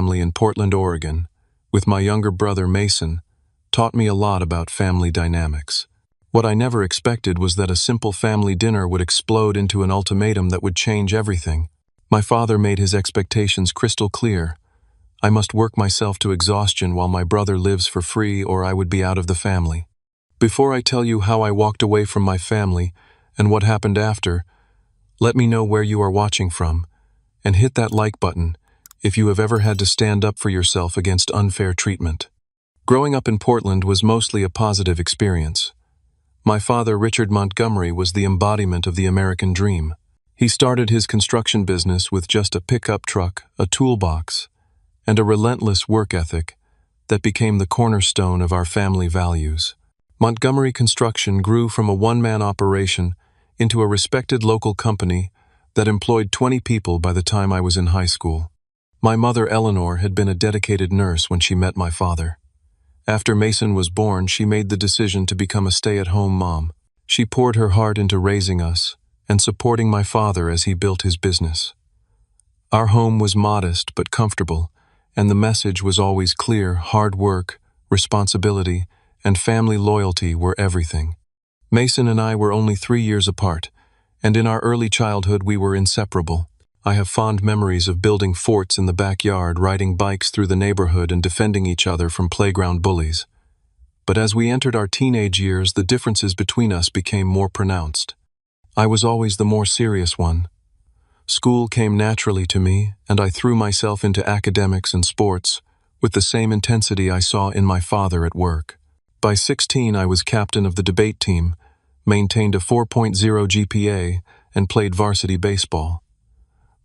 family in Portland, Oregon, with my younger brother Mason, taught me a lot about family dynamics. What I never expected was that a simple family dinner would explode into an ultimatum that would change everything. My father made his expectations crystal clear. I must work myself to exhaustion while my brother lives for free, or I would be out of the family. Before I tell you how I walked away from my family and what happened after, let me know where you are watching from, and hit that like button if you have ever had to stand up for yourself against unfair treatment. Growing up in Portland was mostly a positive experience. My father, Richard Montgomery, was the embodiment of the American dream. He started his construction business with just a pickup truck, a toolbox, and a relentless work ethic that became the cornerstone of our family values. Montgomery Construction grew from a one-man operation into a respected local company that employed 20 people by the time I was in high school. My mother, Eleanor, had been a dedicated nurse when she met my father. After Mason was born, she made the decision to become a stay-at-home mom. She poured her heart into raising us and supporting my father as he built his business. Our home was modest but comfortable, and the message was always clear: hard work, responsibility, and family loyalty were everything. Mason and I were only 3 years apart, and in our early childhood we were inseparable. I have fond memories of building forts in the backyard, riding bikes through the neighborhood, and defending each other from playground bullies. But as we entered our teenage years, the differences between us became more pronounced. I was always the more serious one. School came naturally to me, and I threw myself into academics and sports with the same intensity I saw in my father at work. By 16, I was captain of the debate team, maintained a 4.0 GPA, and played varsity baseball.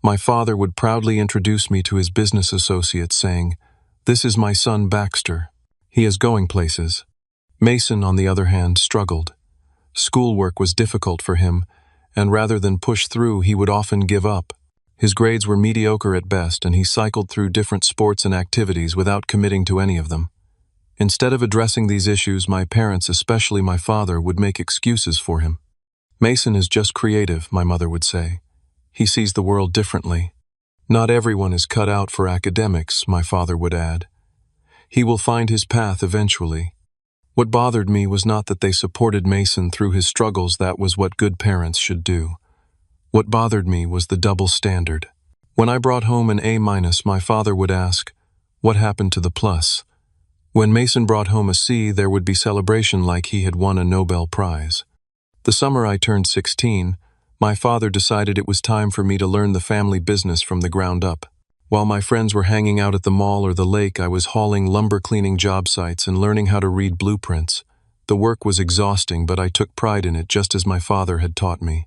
My father would proudly introduce me to his business associates, saying, "This is my son Baxter. He is going places." Mason, on the other hand, struggled. Schoolwork was difficult for him, and rather than push through, he would often give up. His grades were mediocre at best, and he cycled through different sports and activities without committing to any of them. Instead of addressing these issues, my parents, especially my father, would make excuses for him. "Mason is just creative," my mother would say. "He sees the world differently." "Not everyone is cut out for academics," my father would add. "He will find his path eventually." What bothered me was not that they supported Mason through his struggles. That was what good parents should do. What bothered me was the double standard. When I brought home an A-, my father would ask, "What happened to the plus?" When Mason brought home a C, there would be celebration like he had won a Nobel Prize. The summer I turned 16, my father decided it was time for me to learn the family business from the ground up. While my friends were hanging out at the mall or the lake, I was hauling lumber cleaning job sites and learning how to read blueprints. The work was exhausting, but I took pride in it, just as my father had taught me.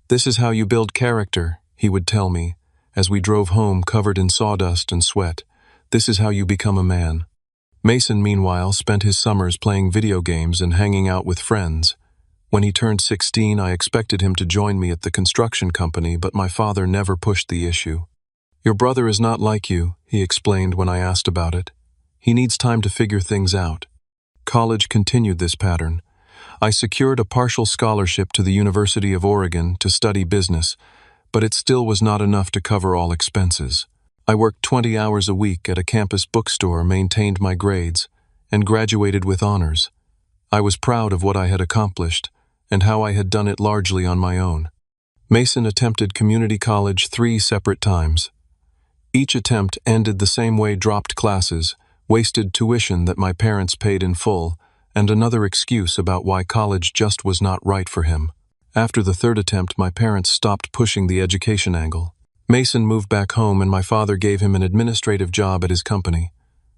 "This is how you build character," he would tell me, as we drove home covered in sawdust and sweat. "This is how you become a man." Mason, meanwhile, spent his summers playing video games and hanging out with friends. When he turned 16, I expected him to join me at the construction company, but my father never pushed the issue. "Your brother is not like you," he explained when I asked about it. "He needs time to figure things out." College continued this pattern. I secured a partial scholarship to the University of Oregon to study business, but it still was not enough to cover all expenses. I worked 20 hours a week at a campus bookstore, maintained my grades, and graduated with honors. I was proud of what I had accomplished and how I had done it largely on my own. Mason attempted community college 3 separate times. Each attempt ended the same way: dropped classes, wasted tuition that my parents paid in full, and another excuse about why college just was not right for him. After the third attempt, my parents stopped pushing the education angle. Mason moved back home, and my father gave him an administrative job at his company,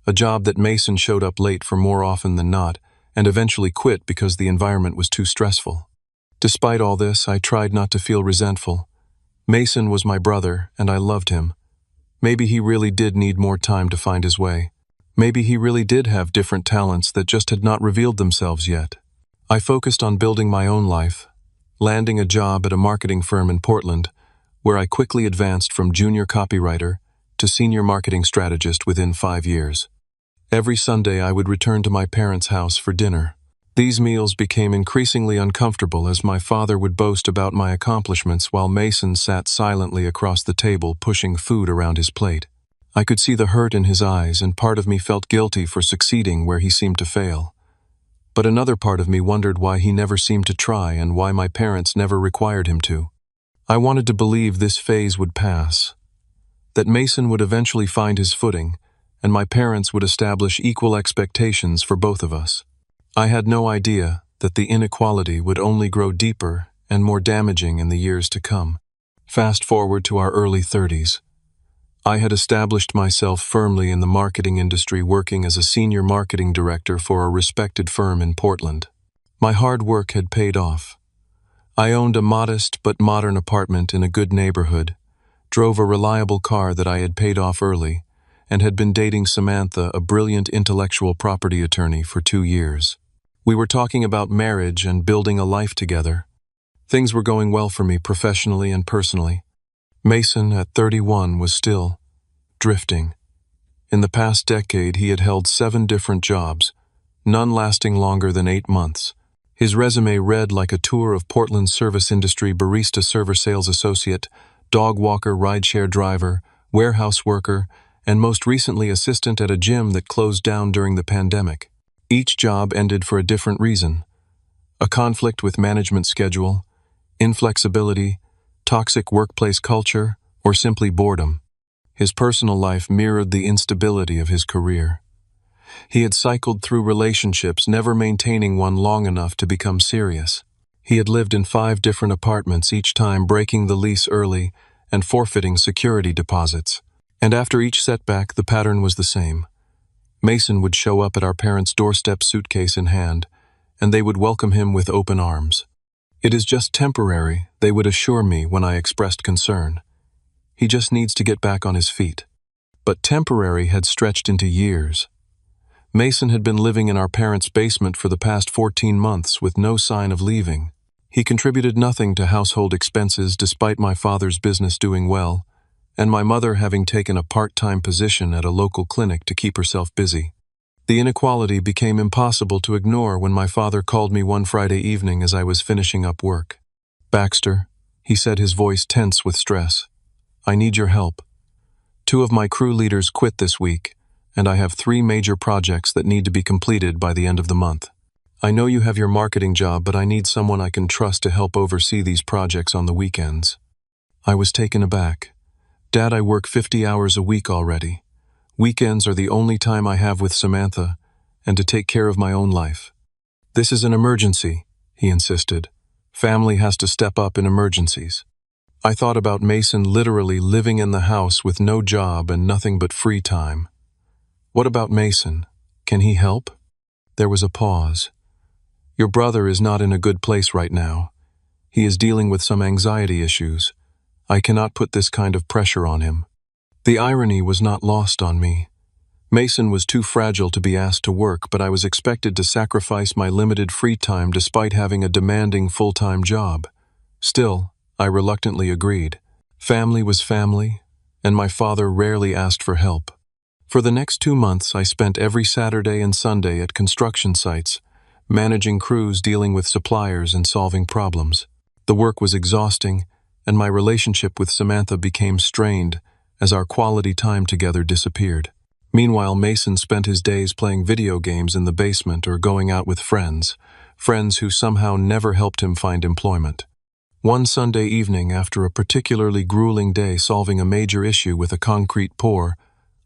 a job that Mason showed up late for more often than not, and eventually quit because the environment was too stressful. Despite all this, I tried not to feel resentful. Mason was my brother, and I loved him. Maybe he really did need more time to find his way. Maybe he really did have different talents that just had not revealed themselves yet. I focused on building my own life, landing a job at a marketing firm in Portland, where I quickly advanced from junior copywriter to senior marketing strategist within 5 years. Every Sunday I would return to my parents' house for dinner. These meals became increasingly uncomfortable as my father would boast about my accomplishments while Mason sat silently across the table pushing food around his plate. I could see the hurt in his eyes, and part of me felt guilty for succeeding where he seemed to fail. But another part of me wondered why he never seemed to try and why my parents never required him to. I wanted to believe this phase would pass, that Mason would eventually find his footing, and my parents would establish equal expectations for both of us. I had no idea that the inequality would only grow deeper and more damaging in the years to come. Fast forward to our early 30s. I had established myself firmly in the marketing industry, working as a senior marketing director for a respected firm in Portland. My hard work had paid off. I owned a modest but modern apartment in a good neighborhood, drove a reliable car that I had paid off early, and had been dating Samantha, a brilliant intellectual property attorney, for 2 years. We were talking about marriage and building a life together. Things were going well for me professionally and personally. Mason, at 31, was still drifting. In the past decade, he had held 7 different jobs, none lasting longer than 8 months. His resume read like a tour of Portland's service industry: barista, server, sales associate, dog walker, rideshare driver, warehouse worker, and most recently assistant at a gym that closed down during the pandemic. Each job ended for a different reason: a conflict with management schedule, inflexibility, toxic workplace culture, or simply boredom. His personal life mirrored the instability of his career. He had cycled through relationships, never maintaining one long enough to become serious. He had lived in 5 different apartments, each time breaking the lease early and forfeiting security deposits. And after each setback, the pattern was the same. Mason would show up at our parents' doorstep, suitcase in hand, and they would welcome him with open arms. "It is just temporary," they would assure me when I expressed concern. "He just needs to get back on his feet." But temporary had stretched into years. Mason had been living in our parents' basement for the past 14 months with no sign of leaving. He contributed nothing to household expenses despite my father's business doing well, and my mother having taken a part-time position at a local clinic to keep herself busy. The inequality became impossible to ignore when my father called me one Friday evening as I was finishing up work. "Baxter," he said, his voice tense with stress, "I need your help. 2 of my crew leaders quit this week, and I have 3 major projects that need to be completed by the end of the month. I know you have your marketing job, but I need someone I can trust to help oversee these projects on the weekends." I was taken aback. "Dad, I work 50 hours a week already. Weekends are the only time I have with Samantha and to take care of my own life." "This is an emergency," he insisted. "Family has to step up in emergencies." I thought about Mason literally living in the house with no job and nothing but free time. "What about Mason? Can he help?" There was a pause. "Your brother is not in a good place right now. He is dealing with some anxiety issues. I cannot put this kind of pressure on him." The irony was not lost on me. Mason was too fragile to be asked to work, but I was expected to sacrifice my limited free time despite having a demanding full-time job. Still, I reluctantly agreed. Family was family, and my father rarely asked for help. For the next 2 months, I spent every Saturday and Sunday at construction sites, managing crews, dealing with suppliers, and solving problems. The work was exhausting, and my relationship with Samantha became strained as our quality time together disappeared. Meanwhile, Mason spent his days playing video games in the basement or going out with friends who somehow never helped him find employment. One Sunday evening, after a particularly grueling day solving a major issue with a concrete pour,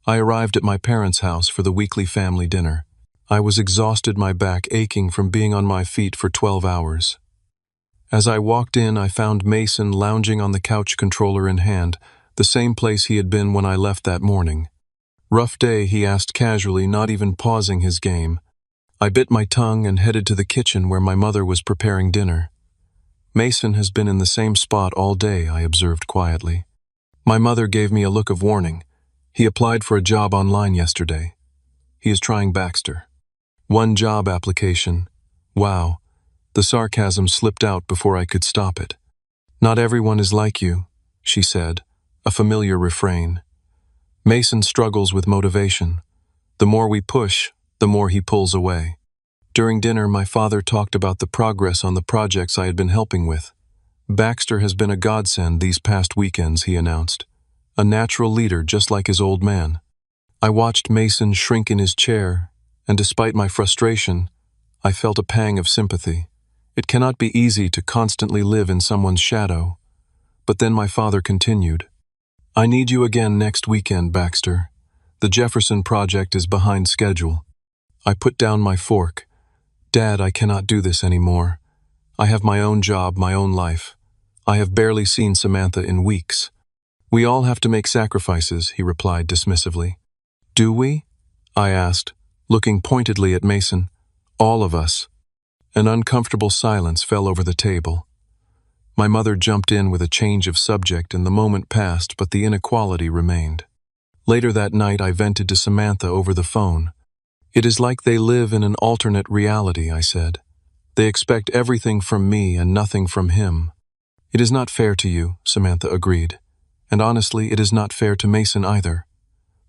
I arrived at my parents' house for the weekly family dinner. I was exhausted, my back aching from being on my feet for 12 hours. As I walked in, I found Mason lounging on the couch, controller in hand, the same place he had been when I left that morning. "Rough day?" he asked casually, not even pausing his game. I bit my tongue and headed to the kitchen where my mother was preparing dinner. "Mason has been in the same spot all day," I observed quietly. My mother gave me a look of warning. "He applied for a job online yesterday. He is trying Baxter." "One job application. Wow." The sarcasm slipped out before I could stop it. "Not everyone is like you," she said, a familiar refrain. "Mason struggles with motivation. The more we push, the more he pulls away." During dinner, my father talked about the progress on the projects I had been helping with. "Baxter has been a godsend these past weekends," he announced. a natural leader just like his old man. I watched Mason shrink in his chair, and despite my frustration, I felt a pang of sympathy. It cannot be easy to constantly live in someone's shadow. But then my father continued. I need you again next weekend, Baxter. The Jefferson project is behind schedule. I put down my fork. Dad, I cannot do this anymore. I have my own job, my own life. I have barely seen Samantha in weeks. We all have to make sacrifices, he replied dismissively. Do we? I asked, looking pointedly at Mason. All of us. An uncomfortable silence fell over the table. My mother jumped in with a change of subject, and the moment passed, but the inequality remained. Later that night, I vented to Samantha over the phone. It is like they live in an alternate reality, I said. They expect everything from me and nothing from him. It is not fair to you, Samantha agreed. And honestly, it is not fair to Mason either.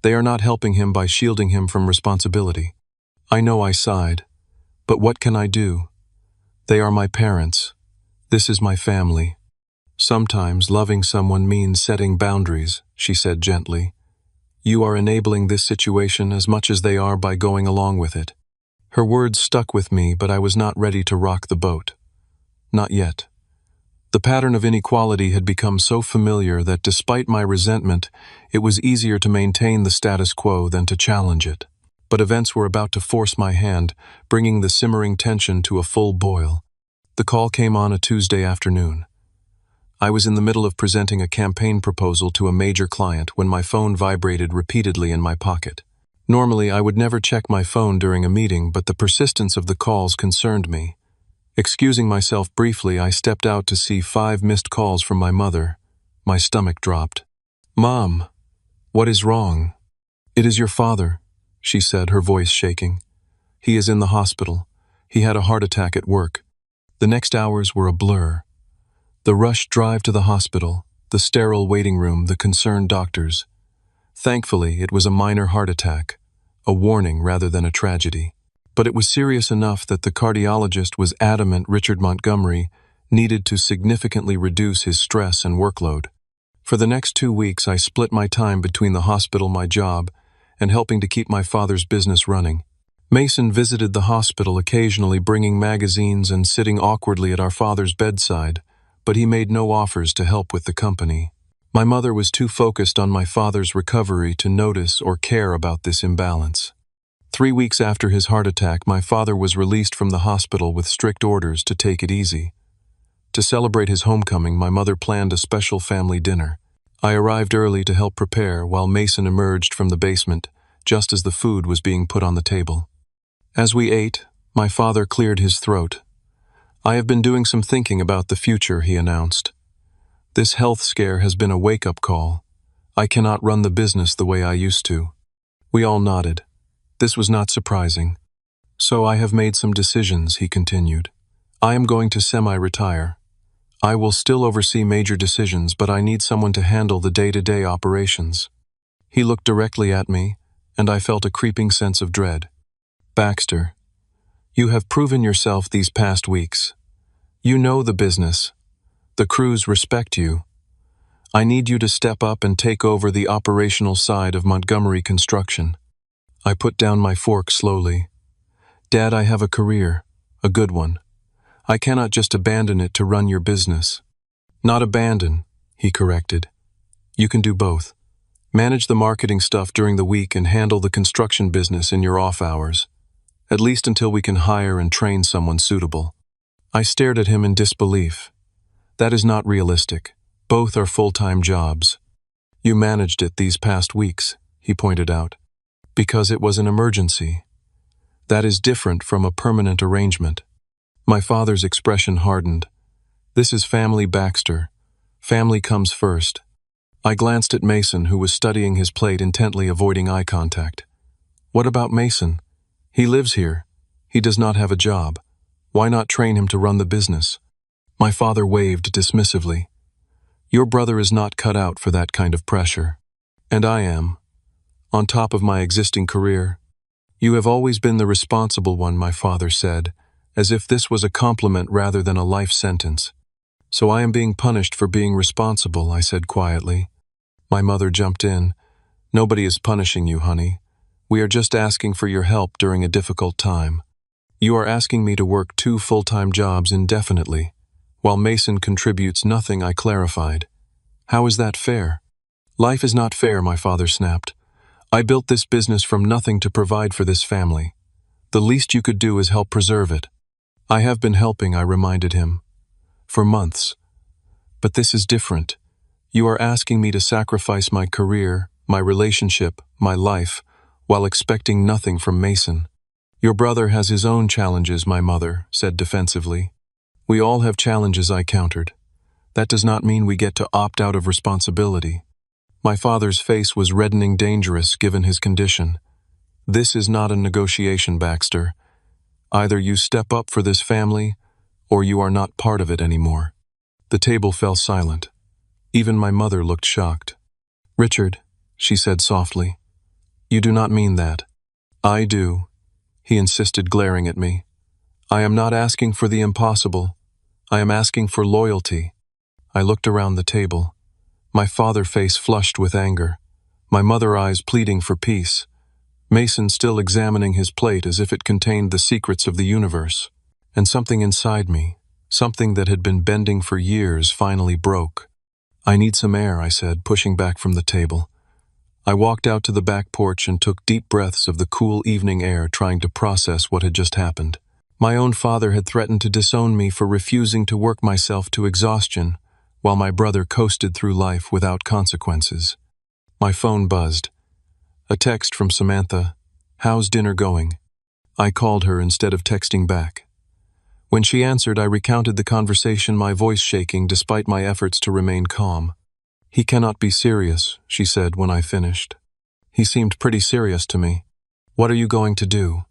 They are not helping him by shielding him from responsibility. I know I sighed. But what can I do? They are my parents. This is my family. Sometimes loving someone means setting boundaries, she said gently. You are enabling this situation as much as they are by going along with it. Her words stuck with me, but I was not ready to rock the boat. Not yet. The pattern of inequality had become so familiar that despite my resentment, it was easier to maintain the status quo than to challenge it. But events were about to force my hand, bringing the simmering tension to a full boil. The call came on a Tuesday afternoon. I was in the middle of presenting a campaign proposal to a major client when my phone vibrated repeatedly in my pocket. Normally, I would never check my phone during a meeting, but the persistence of the calls concerned me. Excusing myself briefly, I stepped out to see 5 missed calls from my mother. My stomach dropped. Mom, what is wrong? It is your father, she said, her voice shaking. He is in the hospital. He had a heart attack at work. The next hours were a blur. The rushed drive to the hospital, the sterile waiting room, the concerned doctors. Thankfully, it was a minor heart attack, a warning rather than a tragedy. But it was serious enough that the cardiologist was adamant Richard Montgomery needed to significantly reduce his stress and workload. For the next 2 weeks, I split my time between the hospital, my job, and helping to keep my father's business running. Mason visited the hospital, occasionally bringing magazines and sitting awkwardly at our father's bedside, but he made no offers to help with the company. My mother was too focused on my father's recovery to notice or care about this imbalance. 3 weeks after his heart attack, my father was released from the hospital with strict orders to take it easy. To celebrate his homecoming, my mother planned a special family dinner. I arrived early to help prepare while Mason emerged from the basement, just as the food was being put on the table. As we ate, my father cleared his throat. I have been doing some thinking about the future, he announced. This health scare has been a wake-up call. I cannot run the business the way I used to. We all nodded. This was not surprising. So I have made some decisions, he continued. I am going to semi-retire. I will still oversee major decisions, but I need someone to handle the day-to-day operations. He looked directly at me, and I felt a creeping sense of dread. Baxter, you have proven yourself these past weeks. You know the business. The crews respect you. I need you to step up and take over the operational side of Montgomery Construction. I put down my fork slowly. Dad, I have a career, a good one. I cannot just abandon it to run your business. Not abandon, he corrected. You can do both. Manage the marketing stuff during the week and handle the construction business in your off hours, at least until we can hire and train someone suitable. I stared at him in disbelief. That is not realistic. Both are full-time jobs. You managed it these past weeks, he pointed out. Because it was an emergency. That is different from a permanent arrangement. My father's expression hardened. This is family, Baxter. Family comes first. I glanced at Mason, who was studying his plate, intently avoiding eye contact. What about Mason? He lives here. He does not have a job. Why not train him to run the business? My father waved dismissively. Your brother is not cut out for that kind of pressure. And I am. On top of my existing career. You have always been the responsible one, my father said, as if this was a compliment rather than a life sentence. So I am being punished for being responsible, I said quietly. My mother jumped in. Nobody is punishing you, honey. We are just asking for your help during a difficult time. You are asking me to work 2 full-time jobs indefinitely, while Mason contributes nothing, I clarified. How is that fair? Life is not fair, my father snapped. I built this business from nothing to provide for this family. The least you could do is help preserve it. I have been helping, I reminded him. For months. But this is different. You are asking me to sacrifice my career, my relationship, my life, while expecting nothing from Mason. Your brother has his own challenges, my mother said defensively. We all have challenges, I countered. That does not mean we get to opt out of responsibility. My father's face was reddening dangerous given his condition. This is not a negotiation, Baxter. Either you step up for this family, or you are not part of it anymore. The table fell silent. Even my mother looked shocked. Richard, she said softly, you do not mean that. I do, he insisted, glaring at me. I am not asking for the impossible. I am asking for loyalty. I looked around the table. My father's face flushed with anger. My mother's eyes pleading for peace. Mason still examining his plate as if it contained the secrets of the universe. And something inside me, something that had been bending for years, finally broke. I need some air, I said, pushing back from the table. I walked out to the back porch and took deep breaths of the cool evening air, trying to process what had just happened. My own father had threatened to disown me for refusing to work myself to exhaustion, while my brother coasted through life without consequences. My phone buzzed. A text from Samantha. How's dinner going? I called her instead of texting back. When she answered, I recounted the conversation, my voice shaking despite my efforts to remain calm. He cannot be serious, she said when I finished. He seemed pretty serious to me. What are you going to do?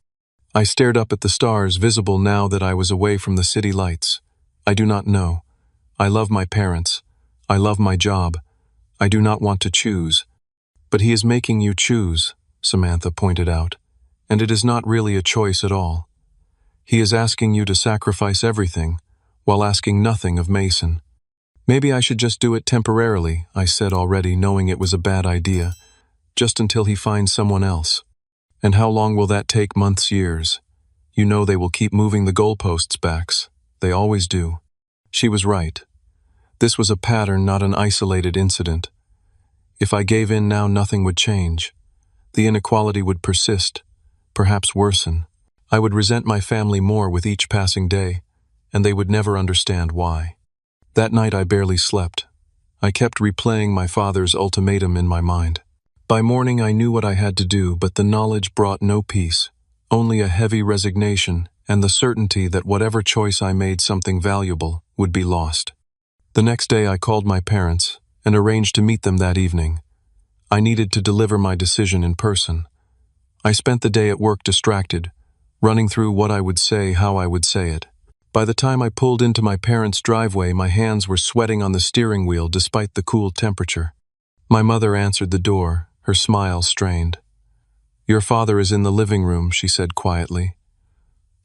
I stared up at the stars, visible now that I was away from the city lights. I do not know. I love my parents. I love my job. I do not want to choose. But he is making you choose, Samantha pointed out, and it is not really a choice at all. He is asking you to sacrifice everything, while asking nothing of Mason. Maybe I should just do it temporarily, I said, already knowing it was a bad idea, just until he finds someone else. And how long will that take? Months, years. You know they will keep moving the goalposts, Bax. They always do. She was right. This was a pattern, not an isolated incident. If I gave in now, nothing would change. The inequality would persist, perhaps worsen. I would resent my family more with each passing day, and they would never understand why. That night I barely slept. I kept replaying my father's ultimatum in my mind. By morning I knew what I had to do, but the knowledge brought no peace, only a heavy resignation and the certainty that whatever choice I made, something valuable would be lost. The next day I called my parents and arranged to meet them that evening. I needed to deliver my decision in person. I spent the day at work distracted, running through what I would say, how I would say it. By the time I pulled into my parents' driveway, my hands were sweating on the steering wheel despite the cool temperature. My mother answered the door, her smile strained. Your father is in the living room, she said quietly.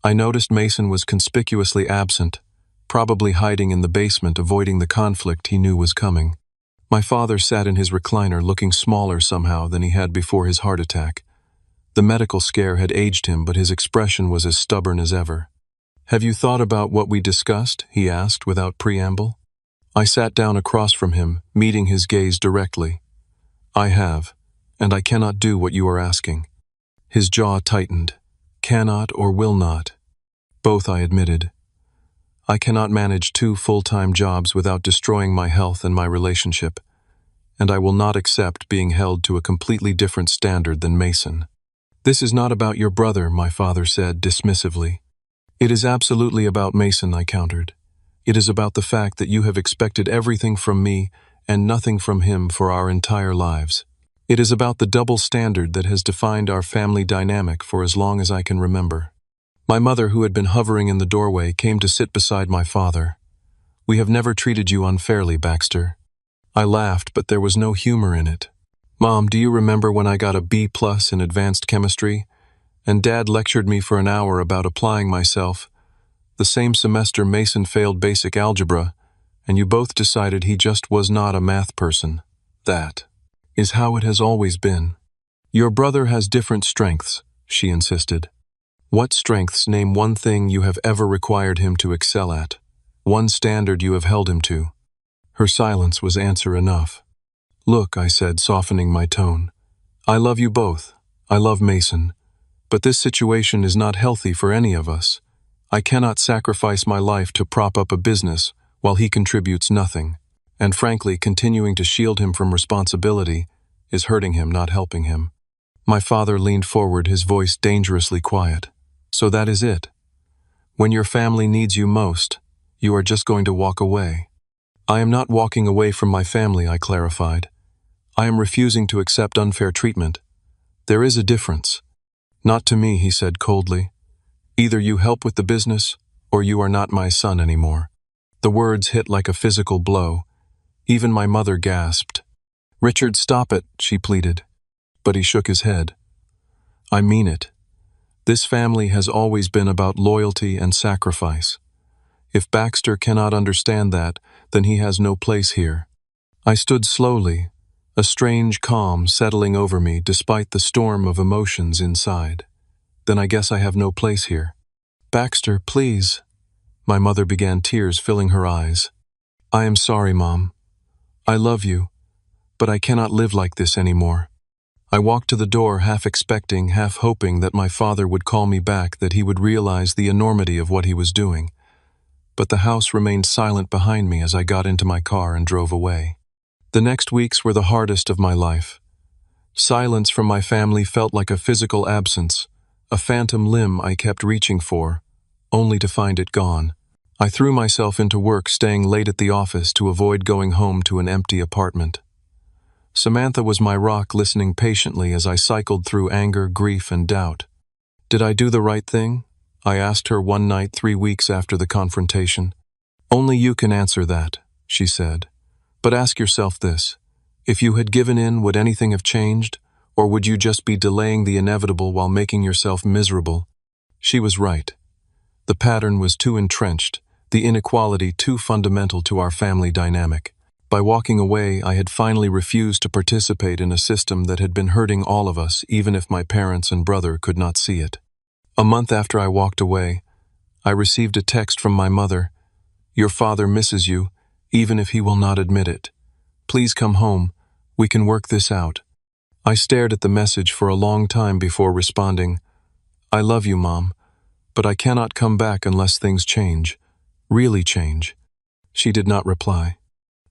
I noticed Mason was conspicuously absent, probably hiding in the basement, avoiding the conflict he knew was coming. My father sat in his recliner, looking smaller somehow than he had before his heart attack. The medical scare had aged him, but his expression was as stubborn as ever. Have you thought about what we discussed? He asked without preamble. I sat down across from him, meeting his gaze directly. I have, and I cannot do what you are asking. His jaw tightened. Cannot or will not. Both, I admitted. I cannot manage 2 full-time jobs without destroying my health and my relationship, and I will not accept being held to a completely different standard than Mason. This is not about your brother, my father said dismissively. It is absolutely about Mason, I countered. It is about the fact that you have expected everything from me and nothing from him for our entire lives. It is about the double standard that has defined our family dynamic for as long as I can remember. My mother, who had been hovering in the doorway, came to sit beside my father. We have never treated you unfairly, Baxter. I laughed, but there was no humor in it. Mom, do you remember when I got a B+ in advanced chemistry? And Dad lectured me for an hour about applying myself. The same semester Mason failed basic algebra, and you both decided he just was not a math person. That. is how it has always been. Your brother has different strengths, she insisted. What strengths? Name one thing you have ever required him to excel at. One standard you have held him to. Her silence was answer enough. Look, I said, softening my tone. I love you both. I love Mason. But this situation is not healthy for any of us. I cannot sacrifice my life to prop up a business while he contributes nothing. And frankly, continuing to shield him from responsibility is hurting him, not helping him. My father leaned forward, his voice dangerously quiet. So that is it. When your family needs you most, you are just going to walk away. I am not walking away from my family, I clarified. I am refusing to accept unfair treatment. There is a difference. Not to me, he said coldly. Either you help with the business, or you are not my son anymore. The words hit like a physical blow. Even my mother gasped. Richard, stop it, she pleaded. But he shook his head. I mean it. This family has always been about loyalty and sacrifice. If Baxter cannot understand that, then he has no place here. I stood slowly, a strange calm settling over me despite the storm of emotions inside. Then I guess I have no place here. Baxter, please. My mother began, tears filling her eyes. I am sorry, Mom. I love you, but I cannot live like this anymore. I walked to the door, half expecting, half hoping that my father would call me back, that he would realize the enormity of what he was doing. But the house remained silent behind me as I got into my car and drove away. The next weeks were the hardest of my life. Silence from my family felt like a physical absence, a phantom limb I kept reaching for, only to find it gone. I threw myself into work, staying late at the office to avoid going home to an empty apartment. Samantha was my rock, listening patiently as I cycled through anger, grief, and doubt. Did I do the right thing? I asked her one night 3 weeks after the confrontation. Only you can answer that, she said. But ask yourself this. If you had given in, would anything have changed? Or would you just be delaying the inevitable while making yourself miserable? She was right. The pattern was too entrenched, the inequality too fundamental to our family dynamic. By walking away, I had finally refused to participate in a system that had been hurting all of us, even if my parents and brother could not see it. A month after I walked away, I received a text from my mother. Your father misses you, even if he will not admit it. Please come home. We can work this out. I stared at the message for a long time before responding. I love you, Mom, but I cannot come back unless things change. Really change. She did not reply.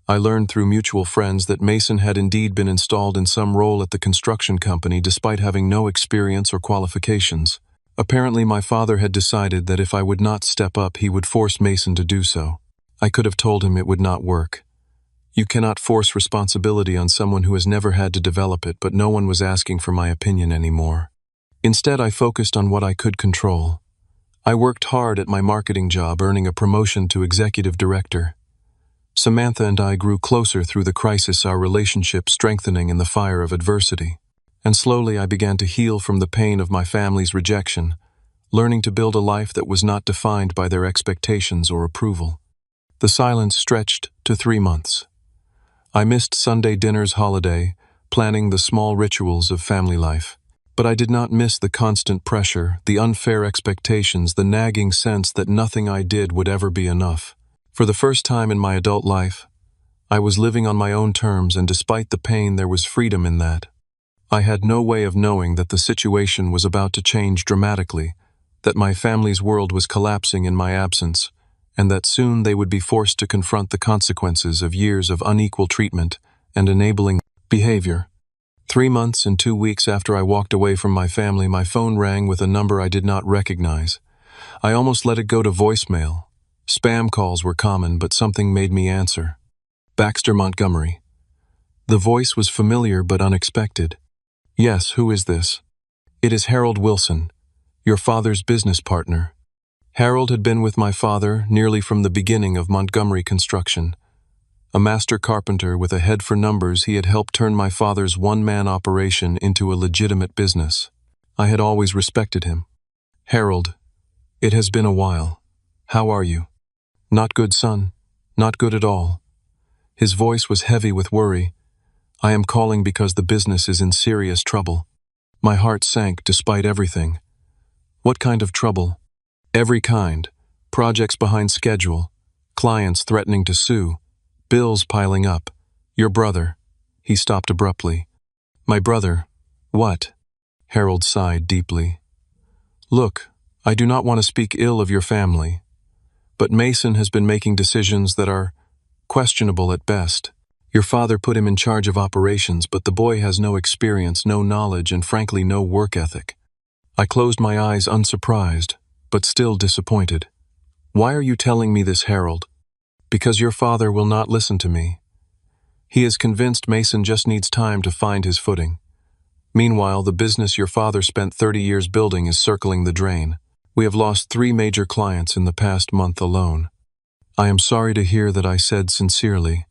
I learned through mutual friends that Mason had indeed been installed in some role at the construction company despite having no experience or qualifications. Apparently my father had decided that if I would not step up, he would force Mason to do so. I could have told him it would not work. You cannot force responsibility on someone who has never had to develop it, but no one was asking for my opinion anymore. Instead, I focused on what I could control. I worked hard at my marketing job, earning a promotion to executive director. Samantha and I grew closer through the crisis, our relationship strengthening in the fire of adversity. And slowly I began to heal from the pain of my family's rejection, learning to build a life that was not defined by their expectations or approval. The silence stretched to 3 months. I missed Sunday dinners, holiday, planning the small rituals of family life. But I did not miss the constant pressure, the unfair expectations, the nagging sense that nothing I did would ever be enough. For the first time in my adult life, I was living on my own terms, and despite the pain, there was freedom in that. I had no way of knowing that the situation was about to change dramatically, that my family's world was collapsing in my absence, and that soon they would be forced to confront the consequences of years of unequal treatment and enabling behavior. 3 months and 2 weeks after I walked away from my family, my phone rang with a number I did not recognize. I almost let it go to voicemail. Spam calls were common, but something made me answer. Baxter Montgomery. The voice was familiar but unexpected. Yes, who is this? It is Harold Wilson, your father's business partner. Harold had been with my father nearly from the beginning of Montgomery Construction. A master carpenter with a head for numbers, he had helped turn my father's one-man operation into a legitimate business. I had always respected him. Harold, it has been a while. How are you? Not good, son. Not good at all. His voice was heavy with worry. I am calling because the business is in serious trouble. My heart sank despite everything. What kind of trouble? Every kind. Projects behind schedule. Clients threatening to sue. Bills piling up. Your brother. He stopped abruptly. My brother? What? Harold sighed deeply. Look, I do not want to speak ill of your family, but Mason has been making decisions that are questionable at best. Your father put him in charge of operations, but the boy has no experience, no knowledge, and frankly no work ethic. I closed my eyes unsurprised, but still disappointed. Why are you telling me this, Harold? Because your father will not listen to me. He is convinced Mason just needs time to find his footing. Meanwhile, the business your father spent 30 years building is circling the drain. We have lost 3 major clients in the past month alone. I am sorry to hear that, I said sincerely.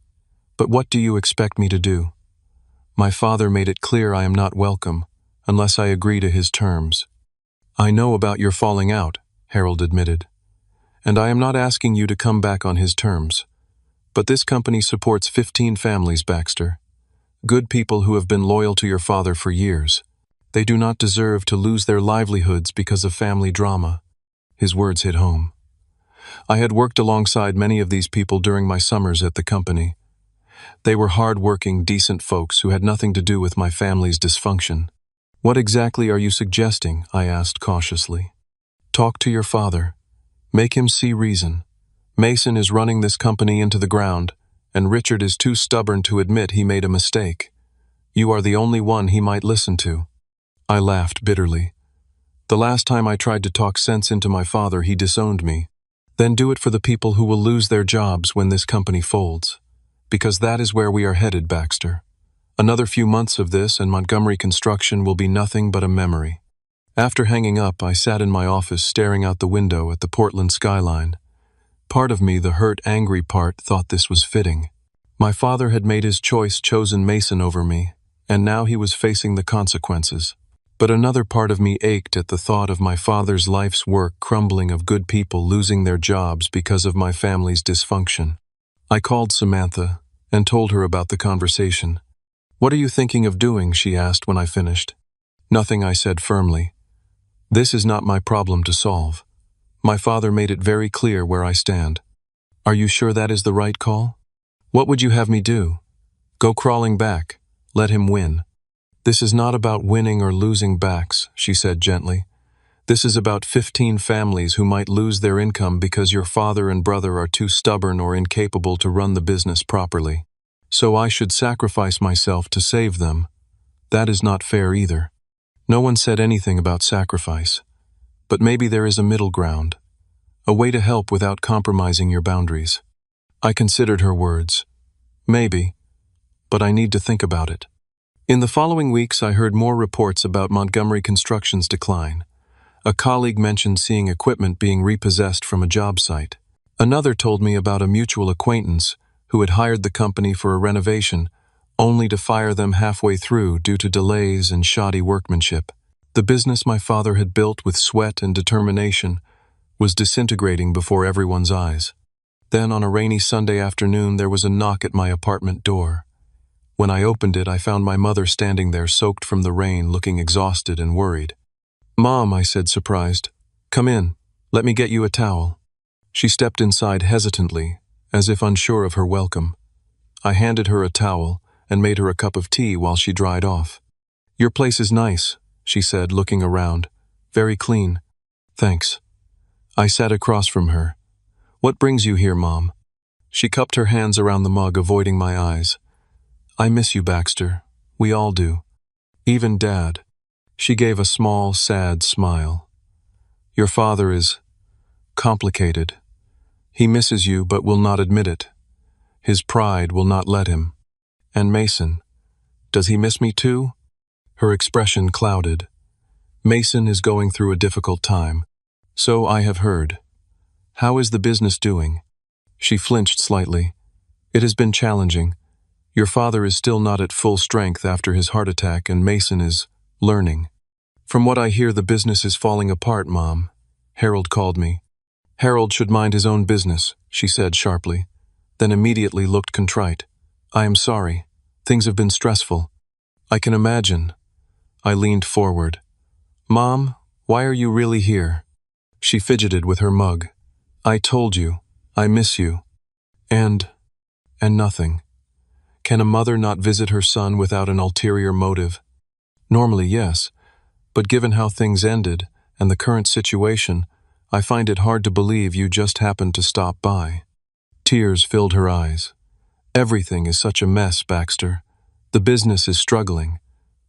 But what do you expect me to do? My father made it clear I am not welcome, unless I agree to his terms. I know about your falling out, Harold admitted. And I am not asking you to come back on his terms. But this company supports 15 families, Baxter. Good people who have been loyal to your father for years. They do not deserve to lose their livelihoods because of family drama. His words hit home. I had worked alongside many of these people during my summers at the company. They were hard-working, decent folks who had nothing to do with my family's dysfunction. What exactly are you suggesting? I asked cautiously. Talk to your father. Make him see reason. Mason is running this company into the ground, and Richard is too stubborn to admit he made a mistake. You are the only one he might listen to. I laughed bitterly. The last time I tried to talk sense into my father, he disowned me. Then do it for the people who will lose their jobs when this company folds. Because that is where we are headed, Baxter. Another few months of this and Montgomery Construction will be nothing but a memory. After hanging up, I sat in my office staring out the window at the Portland skyline. Part of me, the hurt, angry part, thought this was fitting. My father had made his choice, chosen Mason over me, and now he was facing the consequences. But another part of me ached at the thought of my father's life's work crumbling, of good people losing their jobs because of my family's dysfunction. I called Samantha and told her about the conversation. What are you thinking of doing? She asked when I finished. Nothing, I said firmly. This is not my problem to solve. My father made it very clear where I stand. Are you sure that is the right call? What would you have me do? Go crawling back. Let him win. This is not about winning or losing, Bax, she said gently. This is about 15 families who might lose their income because your father and brother are too stubborn or incapable to run the business properly. So I should sacrifice myself to save them. That is not fair either. No one said anything about sacrifice. But maybe there is a middle ground. A way to help without compromising your boundaries. I considered her words. Maybe. But I need to think about it. In the following weeks, I heard more reports about Montgomery Construction's decline. A colleague mentioned seeing equipment being repossessed from a job site. Another told me about a mutual acquaintance who had hired the company for a renovation, only to fire them halfway through due to delays and shoddy workmanship. The business my father had built with sweat and determination was disintegrating before everyone's eyes. Then, on a rainy Sunday afternoon, there was a knock at my apartment door. When I opened it, I found my mother standing there, soaked from the rain, looking exhausted and worried. Mom, I said, surprised. Come in. Let me get you a towel. She stepped inside hesitantly, as if unsure of her welcome. I handed her a towel and made her a cup of tea while she dried off. Your place is nice, she said, looking around. Very clean. Thanks. I sat across from her. What brings you here, Mom? She cupped her hands around the mug, avoiding my eyes. I miss you, Baxter. We all do. Even Dad. She gave a small, sad smile. Your father is complicated. He misses you but will not admit it. His pride will not let him. And Mason, does he miss me too? Her expression clouded. Mason is going through a difficult time. So I have heard. How is the business doing? She flinched slightly. It has been challenging. Your father is still not at full strength after his heart attack, and Mason is learning. From what I hear, the business is falling apart, Mom. Harold called me. Harold should mind his own business, she said sharply, then immediately looked contrite. I am sorry. Things have been stressful. I can imagine. I leaned forward. Mom, why are you really here? She fidgeted with her mug. I told you. I miss you. And nothing. Can a mother not visit her son without an ulterior motive? Normally, yes, but given how things ended and the current situation, I find it hard to believe you just happened to stop by. Tears filled her eyes. Everything is such a mess, Baxter. The business is struggling.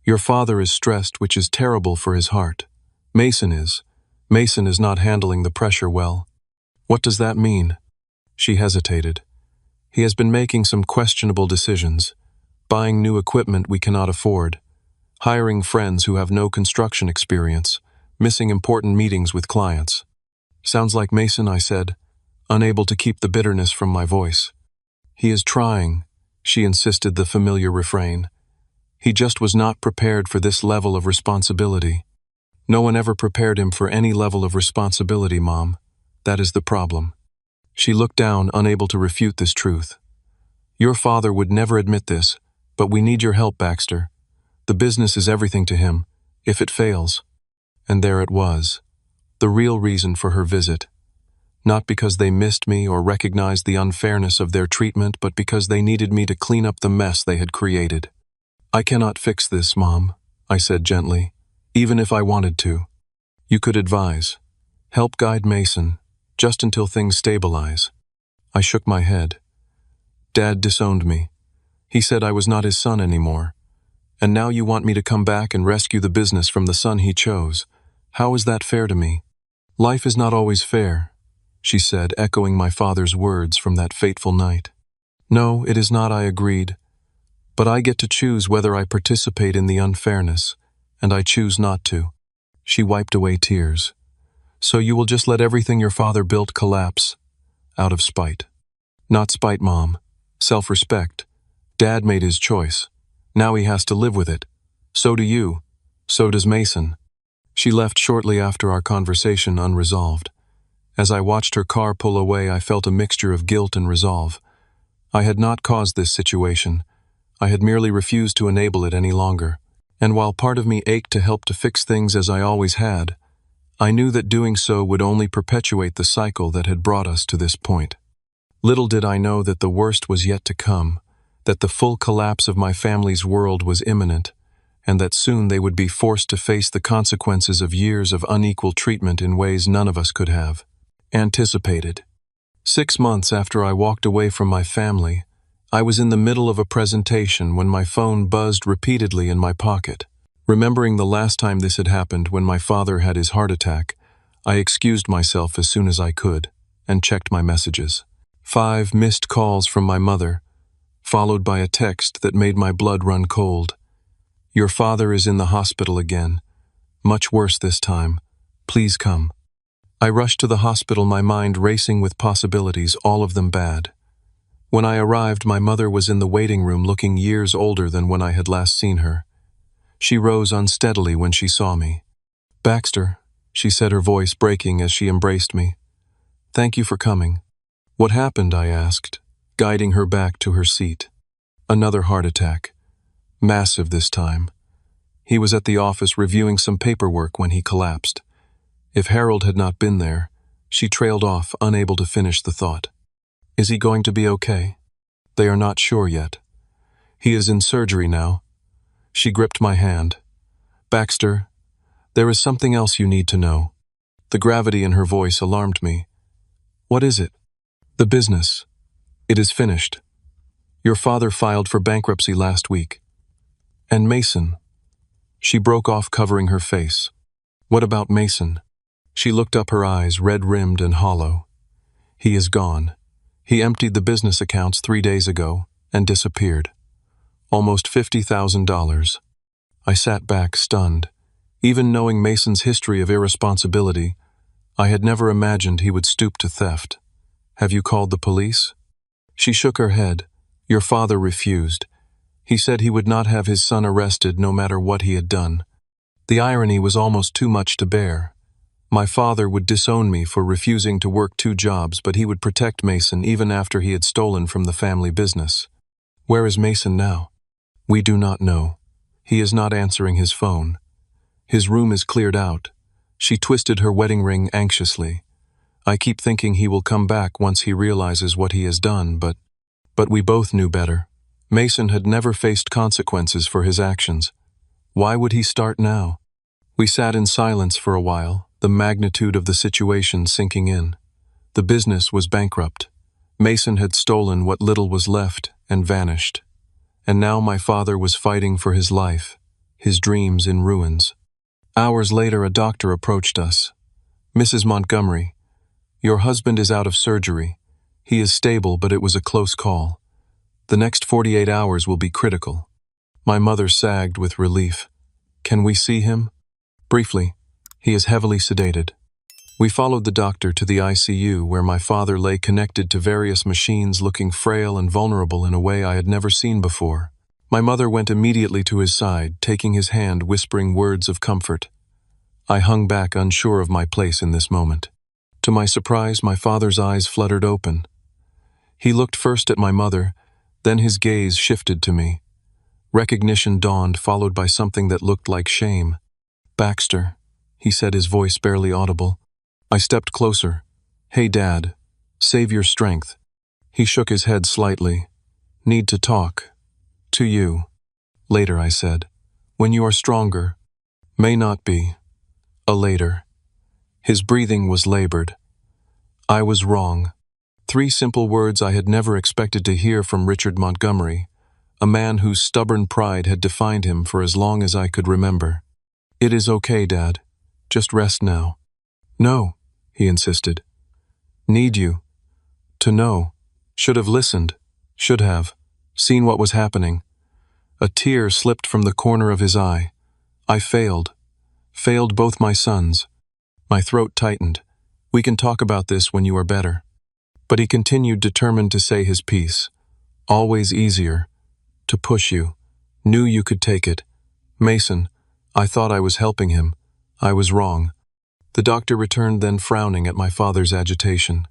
Your father is stressed, which is terrible for his heart. Mason is. Mason is not handling the pressure well. What does that mean? She hesitated. He has been making some questionable decisions, buying new equipment we cannot afford, hiring friends who have no construction experience, missing important meetings with clients. Sounds like Mason, I said, unable to keep the bitterness from my voice. He is trying, she insisted the familiar refrain. He just was not prepared for this level of responsibility. No one ever prepared him for any level of responsibility, Mom. That is the problem. She looked down, unable to refute this truth. Your father would never admit this, but we need your help, Baxter. The business is everything to him, if it fails. And there it was, the real reason for her visit. Not because they missed me or recognized the unfairness of their treatment, but because they needed me to clean up the mess they had created. I cannot fix this, Mom, I said gently, even if I wanted to. You could advise. Help guide Mason, just until things stabilize. I shook my head. Dad disowned me. He said I was not his son anymore. And now you want me to come back and rescue the business from the son he chose. How is that fair to me? Life is not always fair, she said, echoing my father's words from that fateful night. No, it is not, I agreed. But I get to choose whether I participate in the unfairness, and I choose not to. She wiped away tears. So you will just let everything your father built collapse? Out of spite. Not spite, Mom. Self-respect. Dad made his choice. Now he has to live with it. So do you. So does Mason. She left shortly after our conversation unresolved. As I watched her car pull away, I felt a mixture of guilt and resolve. I had not caused this situation. I had merely refused to enable it any longer. And while part of me ached to help to fix things as I always had, I knew that doing so would only perpetuate the cycle that had brought us to this point. Little did I know that the worst was yet to come, that the full collapse of my family's world was imminent, and that soon they would be forced to face the consequences of years of unequal treatment in ways none of us could have anticipated. 6 months after I walked away from my family, I was in the middle of a presentation when my phone buzzed repeatedly in my pocket. Remembering the last time this had happened, when my father had his heart attack, I excused myself as soon as I could and checked my messages. 5 missed calls from my mother, followed by a text that made my blood run cold. Your father is in the hospital again. Much worse this time. Please come. I rushed to the hospital, my mind racing with possibilities, all of them bad. When I arrived, my mother was in the waiting room, looking years older than when I had last seen her. She rose unsteadily when she saw me. Baxter, she said, her voice breaking as she embraced me. Thank you for coming. What happened? I asked, guiding her back to her seat. Another heart attack. Massive this time. He was at the office reviewing some paperwork when he collapsed. If Harold had not been there, she trailed off, unable to finish the thought. Is he going to be okay? They are not sure yet. He is in surgery now. She gripped my hand. Baxter, there is something else you need to know. The gravity in her voice alarmed me. What is it? The business. It is finished. Your father filed for bankruptcy last week. And Mason. She broke off, covering her face. What about Mason? She looked up, her eyes red-rimmed and hollow. He is gone. He emptied the business accounts 3 days ago and disappeared. Almost $50,000. I sat back, stunned. Even knowing Mason's history of irresponsibility, I had never imagined he would stoop to theft. Have you called the police? She shook her head. Your father refused. He said he would not have his son arrested no matter what he had done. The irony was almost too much to bear. My father would disown me for refusing to work 2 jobs, but he would protect Mason even after he had stolen from the family business. Where is Mason now? We do not know. He is not answering his phone. His room is cleared out. She twisted her wedding ring anxiously. I keep thinking he will come back once he realizes what he has done, but we both knew better. Mason had never faced consequences for his actions. Why would he start now? We sat in silence for a while, the magnitude of the situation sinking in. The business was bankrupt. Mason had stolen what little was left and vanished. And now my father was fighting for his life, his dreams in ruins. Hours later, a doctor approached us. "Mrs. Montgomery, your husband is out of surgery. He is stable, but it was a close call. The next 48 hours will be critical." My mother sagged with relief. "Can we see him?" "Briefly. He is heavily sedated." We followed the doctor to the ICU, where my father lay connected to various machines, looking frail and vulnerable in a way I had never seen before. My mother went immediately to his side, taking his hand, whispering words of comfort. I hung back, unsure of my place in this moment. To my surprise, my father's eyes fluttered open. He looked first at my mother, then his gaze shifted to me. Recognition dawned, followed by something that looked like shame. "Baxter," he said, his voice barely audible. I stepped closer. "Hey, Dad. Save your strength." He shook his head slightly. "Need to talk. To you." "Later," I said. "When you are stronger." "May not be. A later." His breathing was labored. I was wrong. 3 simple words I had never expected to hear from Richard Montgomery, a man whose stubborn pride had defined him for as long as I could remember. "It is okay, Dad. Just rest now." "No," he insisted. "Need you. To know. Should have listened. Should have. Seen what was happening." A tear slipped from the corner of his eye. I failed. Failed both my sons. My throat tightened. "We can talk about this when you are better." But he continued, determined to say his piece. "Always easier. To push you. Knew you could take it. Mason, I thought I was helping him. I was wrong." The doctor returned, then frowning at my father's agitation.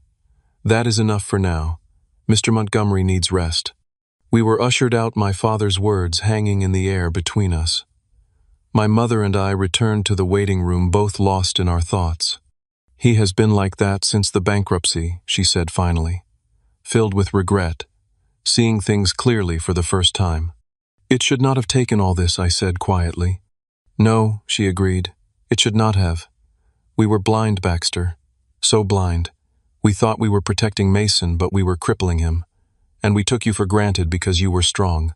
"That is enough for now. Mr. Montgomery needs rest." We were ushered out, my father's words hanging in the air between us. My mother and I returned to the waiting room, both lost in our thoughts. "He has been like that since the bankruptcy," she said finally, filled with regret, seeing things clearly for the first time. "It should not have taken all this," I said quietly. "No," she agreed. "It should not have. We were blind, Baxter. So blind. We thought we were protecting Mason, but we were crippling him. And we took you for granted because you were strong."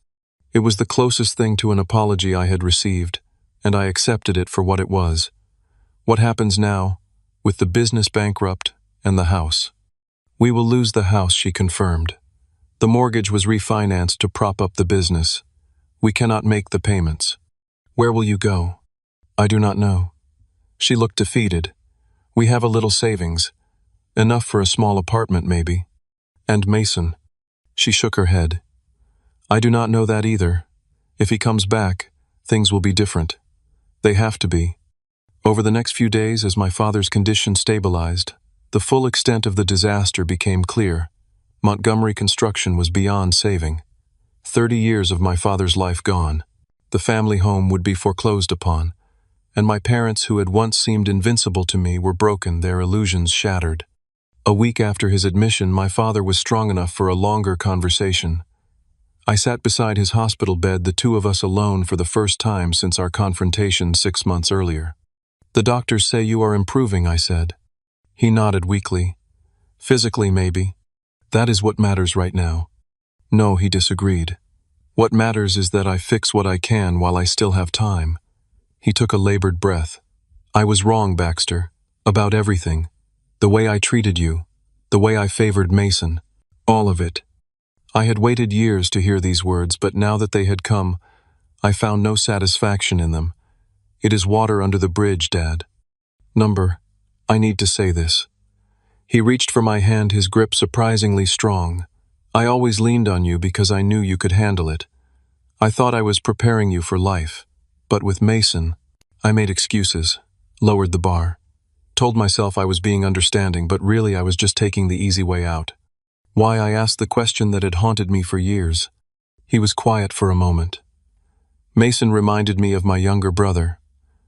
It was the closest thing to an apology I had received, and I accepted it for what it was. What happens now, with the business bankrupt and the house? "We will lose the house," she confirmed. "The mortgage was refinanced to prop up the business. We cannot make the payments." "Where will you go?" "I do not know." She looked defeated. "We have a little savings. Enough for a small apartment, maybe. And Mason." She shook her head. "I do not know that either. If he comes back, things will be different. They have to be." Over the next few days, as my father's condition stabilized, the full extent of the disaster became clear. Montgomery Construction was beyond saving. 30 years of my father's life gone. The family home would be foreclosed upon, and my parents, who had once seemed invincible to me, were broken, their illusions shattered. A week after his admission, my father was strong enough for a longer conversation. I sat beside his hospital bed, the two of us alone for the first time since our confrontation 6 months earlier. "The doctors say you are improving," I said. He nodded weakly. "Physically, maybe. That is what matters right now." "No," he disagreed. "What matters is that I fix what I can while I still have time." He took a labored breath. "I was wrong, Baxter. About everything. The way I treated you. The way I favored Mason. All of it." I had waited years to hear these words, but now that they had come, I found no satisfaction in them. "It is water under the bridge, Dad. I need to say this." He reached for my hand, his grip surprisingly strong. "I always leaned on you because I knew you could handle it. I thought I was preparing you for life. But with Mason, I made excuses, lowered the bar. Told myself I was being understanding, but really I was just taking the easy way out. Why, I asked the question that had haunted me for years." He was quiet for a moment. Mason reminded me of my younger brother.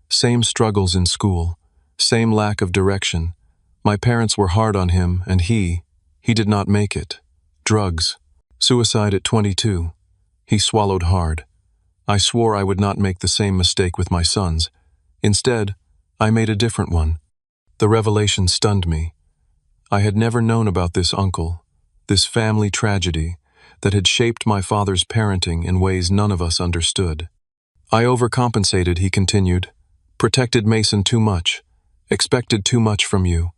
Same struggles in school, same lack of direction. My parents were hard on him, and he did not make it. Drugs. Suicide at 22. He swallowed hard. I swore I would not make the same mistake with my sons. Instead, I made a different one. The revelation stunned me. I had never known about this uncle, this family tragedy that had shaped my father's parenting in ways none of us understood. I overcompensated, he continued, protected Mason too much, expected too much from you.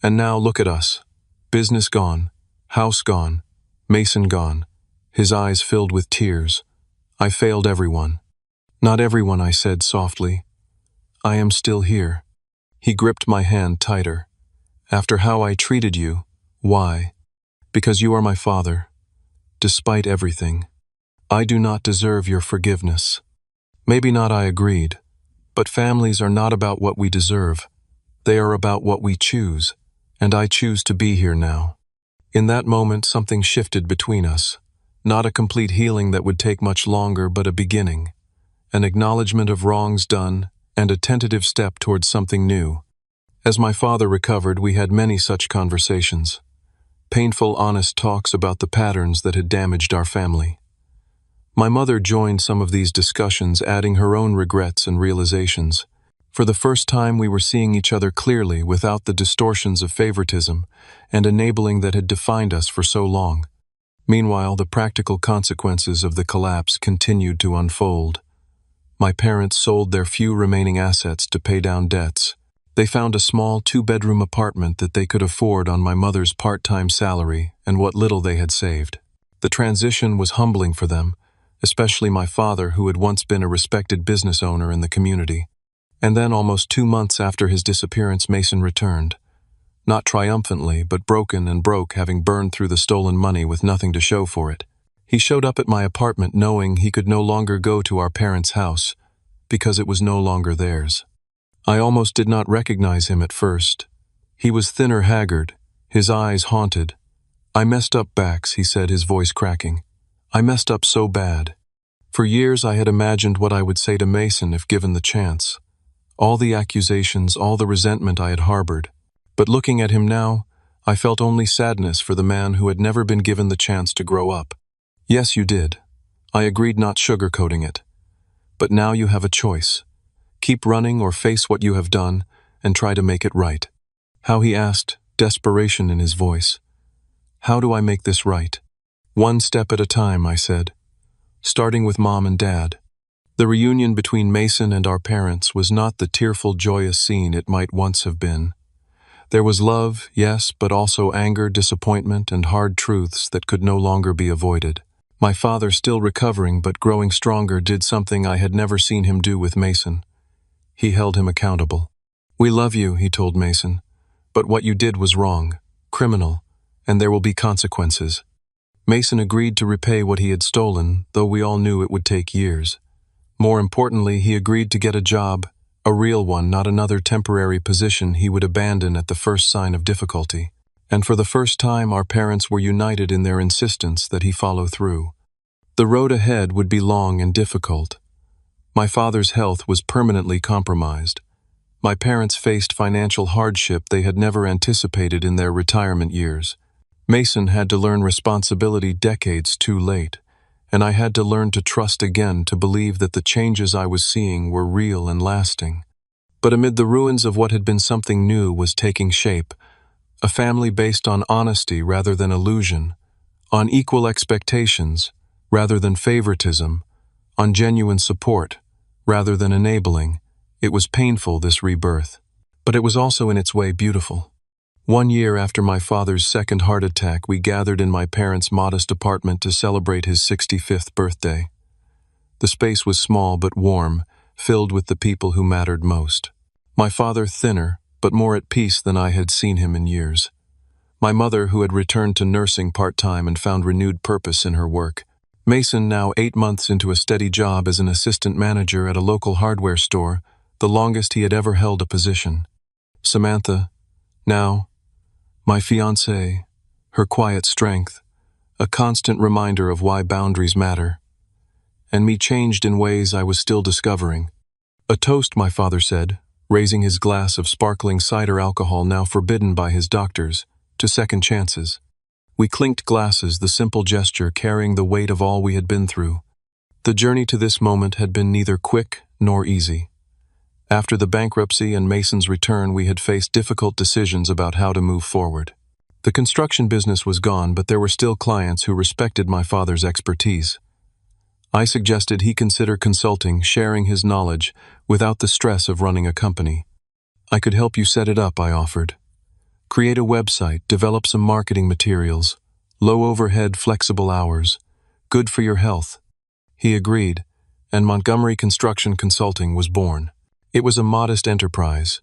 And now look at us. Business gone, house gone, Mason gone. His eyes filled with tears. I failed everyone. Not everyone, I said softly. I am still here. He gripped my hand tighter. After how I treated you, why? Because you are my father. Despite everything, I do not deserve your forgiveness. Maybe not, I agreed. But families are not about what we deserve. They are about what we choose. And I choose to be here now. In that moment, something shifted between us. Not a complete healing that would take much longer, but a beginning. An acknowledgement of wrongs done, and a tentative step towards something new. As my father recovered, we had many such conversations. Painful, honest talks about the patterns that had damaged our family. My mother joined some of these discussions, adding her own regrets and realizations. For the first time, we were seeing each other clearly without the distortions of favoritism and enabling that had defined us for so long. Meanwhile, the practical consequences of the collapse continued to unfold. My parents sold their few remaining assets to pay down debts. They found a small 2-bedroom apartment that they could afford on my mother's part-time salary and what little they had saved. The transition was humbling for them, especially my father, who had once been a respected business owner in the community. And then, almost 2 months after his disappearance, Mason returned. Not triumphantly, but broken and broke, having burned through the stolen money with nothing to show for it. He showed up at my apartment knowing he could no longer go to our parents' house, because it was no longer theirs. I almost did not recognize him at first. He was thinner, haggard, his eyes haunted. I messed up, Bax, he said, his voice cracking. I messed up so bad. For years I had imagined what I would say to Mason if given the chance. All the accusations, all the resentment I had harbored. But looking at him now, I felt only sadness for the man who had never been given the chance to grow up. Yes, you did. I agreed, not sugarcoating it. But now you have a choice. Keep running or face what you have done and try to make it right. How, he asked, desperation in his voice. How do I make this right? One step at a time, I said. Starting with Mom and Dad. The reunion between Mason and our parents was not the tearful, joyous scene it might once have been. There was love, yes, but also anger, disappointment, and hard truths that could no longer be avoided. My father, still recovering but growing stronger, did something I had never seen him do with Mason. He held him accountable. We love you, he told Mason, but what you did was wrong, criminal, and there will be consequences. Mason agreed to repay what he had stolen, though we all knew it would take years. More importantly, he agreed to get a job, a real one, not another temporary position he would abandon at the first sign of difficulty. And for the first time, our parents were united in their insistence that he follow through. The road ahead would be long and difficult. My father's health was permanently compromised. My parents faced financial hardship they had never anticipated in their retirement years. Mason had to learn responsibility decades too late, and I had to learn to trust again, to believe that the changes I was seeing were real and lasting. But amid the ruins of what had been something new was taking shape, a family based on honesty rather than illusion, on equal expectations rather than favoritism, on genuine support rather than enabling. It was painful, this rebirth, but it was also in its way beautiful. 1 year after my father's second heart attack, we gathered in my parents' modest apartment to celebrate his 65th birthday. The space was small but warm, filled with the people who mattered most. My father thinner, but more at peace than I had seen him in years. My mother, who had returned to nursing part-time and found renewed purpose in her work. Mason, now 8 months into a steady job as an assistant manager at a local hardware store, the longest he had ever held a position. Samantha, now my fiancée, her quiet strength, a constant reminder of why boundaries matter. and me changed in ways I was still discovering. "A toast," my father said, raising his glass of sparkling cider alcohol now forbidden by his doctors, to second chances. We clinked glasses, the simple gesture carrying the weight of all we had been through. The journey to this moment had been neither quick nor easy. After the bankruptcy and Mason's return, we had faced difficult decisions about how to move forward. The construction business was gone, but there were still clients who respected my father's expertise. I suggested he consider consulting, sharing his knowledge, without the stress of running a company. "I could help you set it up," I offered. "Create a website, develop some marketing materials, low overhead, flexible hours, good for your health." He agreed, and Montgomery Construction Consulting was born. It was a modest enterprise,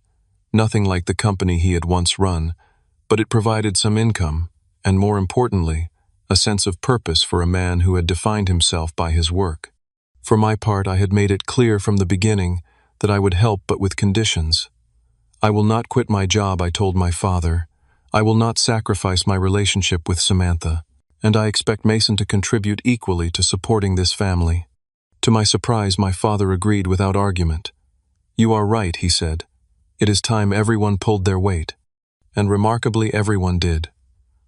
nothing like the company he had once run, but it provided some income, and more importantly, a sense of purpose for a man who had defined himself by his work. For my part, I had made it clear from the beginning that I would help, but with conditions. "I will not quit my job," I told my father. "I will not sacrifice my relationship with Samantha, and I expect Mason to contribute equally to supporting this family." To my surprise, my father agreed without argument. "You are right," he said. "It is time everyone pulled their weight." And remarkably, everyone did.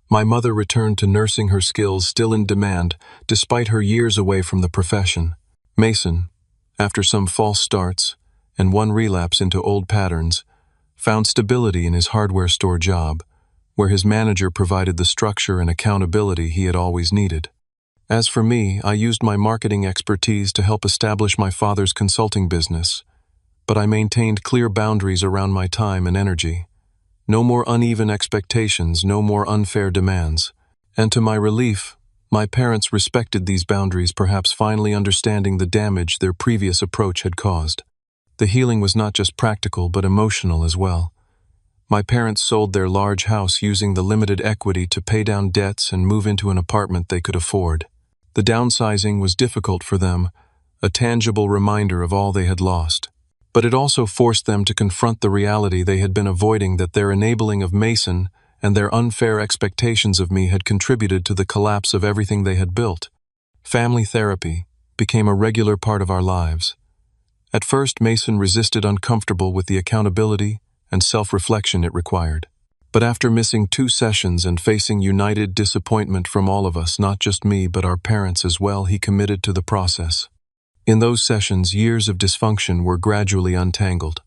My mother returned to nursing, her skills still in demand despite her years away from the profession. Mason, after some false starts and one relapse into old patterns, found stability in his hardware store job, where his manager provided the structure and accountability he had always needed. As for me, I used my marketing expertise to help establish my father's consulting business, but I maintained clear boundaries around my time and energy. No more uneven expectations, no more unfair demands. And to my relief, my parents respected these boundaries, perhaps finally understanding the damage their previous approach had caused. The healing was not just practical, but emotional as well. My parents sold their large house using the limited equity to pay down debts and move into an apartment they could afford. The downsizing was difficult for them, a tangible reminder of all they had lost. But it also forced them to confront the reality they had been avoiding, that their enabling of Mason and their unfair expectations of me had contributed to the collapse of everything they had built. Family therapy became a regular part of our lives. At first, Mason resisted, uncomfortable with the accountability and self-reflection it required. But after missing 2 sessions and facing united disappointment from all of us, not just me but our parents as well, he committed to the process. In those sessions, years of dysfunction were gradually untangled.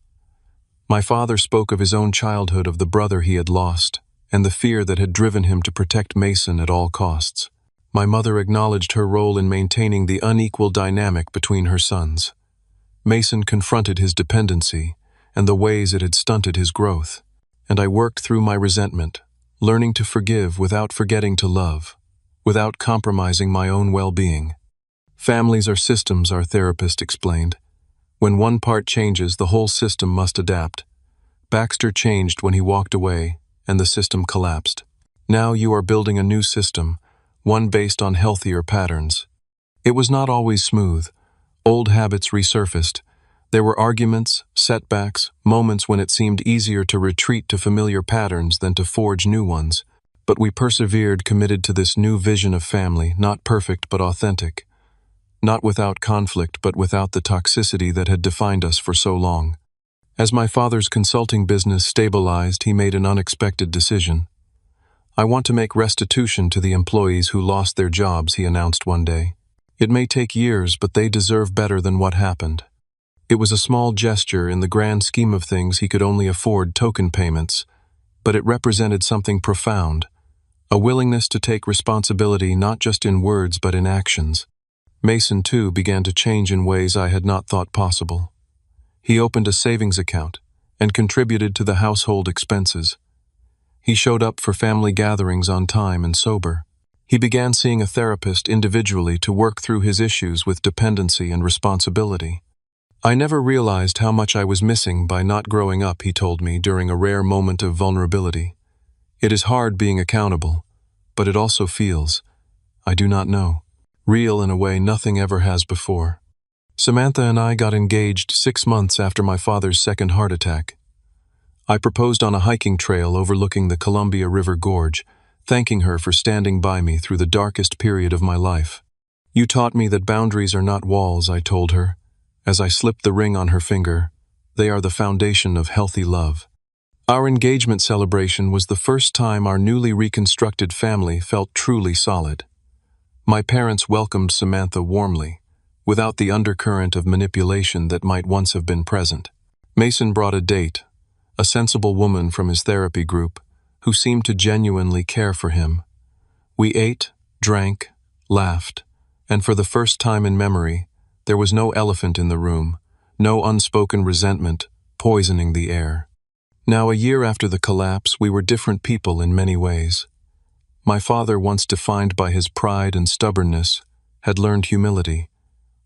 My father spoke of his own childhood, of the brother he had lost, and the fear that had driven him to protect Mason at all costs. My mother acknowledged her role in maintaining the unequal dynamic between her sons. Mason confronted his dependency and the ways it had stunted his growth, and I worked through my resentment, learning to forgive without forgetting to love, without compromising my own well-being. "Families are systems," our therapist explained. "When one part changes, the whole system must adapt." Baxter changed when he walked away, and the system collapsed. Now you are building a new system, one based on healthier patterns. It was not always smooth. Old habits resurfaced. There were arguments, setbacks, moments when it seemed easier to retreat to familiar patterns than to forge new ones. But we persevered, committed to this new vision of family, not perfect but authentic. Not without conflict, but without the toxicity that had defined us for so long. As my father's consulting business stabilized, he made an unexpected decision. "I want to make restitution to the employees who lost their jobs," he announced one day. "It may take years, but they deserve better than what happened." It was a small gesture. In the grand scheme of things, he could only afford token payments, but it represented something profound, a willingness to take responsibility not just in words but in actions. Mason, too, began to change in ways I had not thought possible. He opened a savings account and contributed to the household expenses. He showed up for family gatherings on time and sober. He began seeing a therapist individually to work through his issues with dependency and responsibility. "I never realized how much I was missing by not growing up," he told me during a rare moment of vulnerability. "It is hard being accountable, but it also feels, I do not know, real in a way nothing ever has before." Samantha and I got engaged 6 months after my father's second heart attack. I proposed on a hiking trail overlooking the Columbia River Gorge, thanking her for standing by me through the darkest period of my life. You taught me that boundaries are not walls, I told her, as I slipped the ring on her finger. They are the foundation of healthy love. Our engagement celebration was the first time our newly reconstructed family felt truly solid. My parents welcomed Samantha warmly, without the undercurrent of manipulation that might once have been present. Mason brought a date, a sensible woman from his therapy group, who seemed to genuinely care for him. We ate, drank, laughed, and for the first time in memory, there was no elephant in the room, no unspoken resentment poisoning the air. Now, a year after the collapse, we were different people in many ways. My father, once defined by his pride and stubbornness, had learned humility.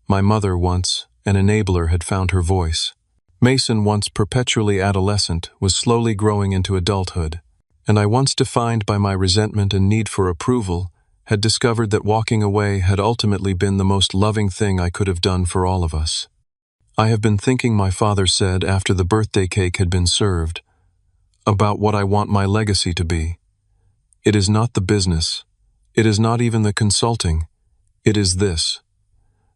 My mother, once an enabler, had found her voice. Mason, once perpetually adolescent, was slowly growing into adulthood. And I, once defined by my resentment and need for approval, had discovered that walking away had ultimately been the most loving thing I could have done for all of us. I have been thinking, my father said after the birthday cake had been served, about what I want my legacy to be. It is not the business. It is not even the consulting. It is this.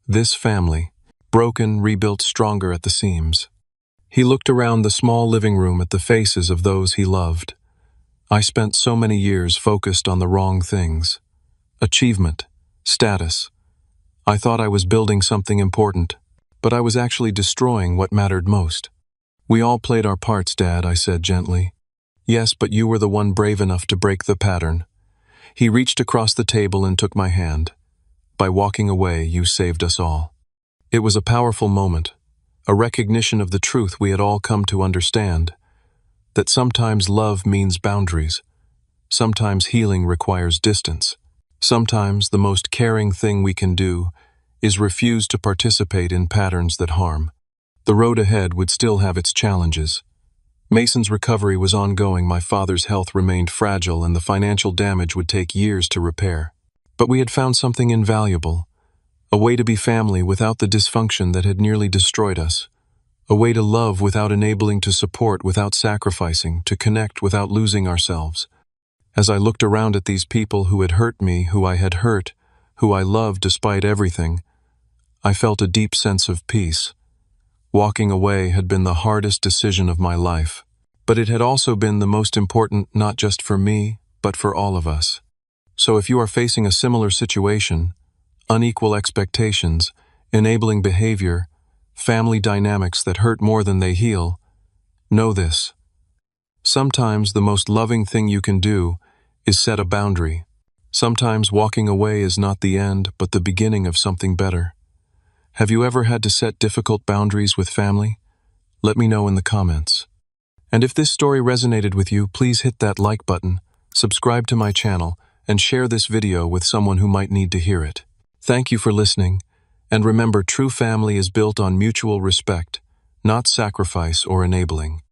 This family, broken, rebuilt stronger at the seams. He looked around the small living room at the faces of those he loved. I spent so many years focused on the wrong things. Achievement, status. I thought I was building something important, but I was actually destroying what mattered most. We all played our parts, Dad, I said gently. Yes, but you were the one brave enough to break the pattern. He reached across the table and took my hand. By walking away, you saved us all. It was a powerful moment, a recognition of the truth we had all come to understand, that sometimes love means boundaries, sometimes healing requires distance, sometimes the most caring thing we can do is refuse to participate in patterns that harm. The road ahead would still have its challenges. Mason's recovery was ongoing, my father's health remained fragile, and the financial damage would take years to repair. But we had found something invaluable, a way to be family without the dysfunction that had nearly destroyed us, a way to love without enabling, to support without sacrificing, to connect without losing ourselves. As I looked around at these people who had hurt me, who I had hurt, who I loved despite everything, I felt a deep sense of peace. Walking away had been the hardest decision of my life, but it had also been the most important, not just for me, but for all of us. So if you are facing a similar situation, unequal expectations, enabling behavior, family dynamics that hurt more than they heal, know this. Sometimes the most loving thing you can do is set a boundary. Sometimes walking away is not the end, but the beginning of something better. Have you ever had to set difficult boundaries with family? Let me know in the comments. And if this story resonated with you, please hit that like button, subscribe to my channel, and share this video with someone who might need to hear it. Thank you for listening, and remember, true family is built on mutual respect, not sacrifice or enabling.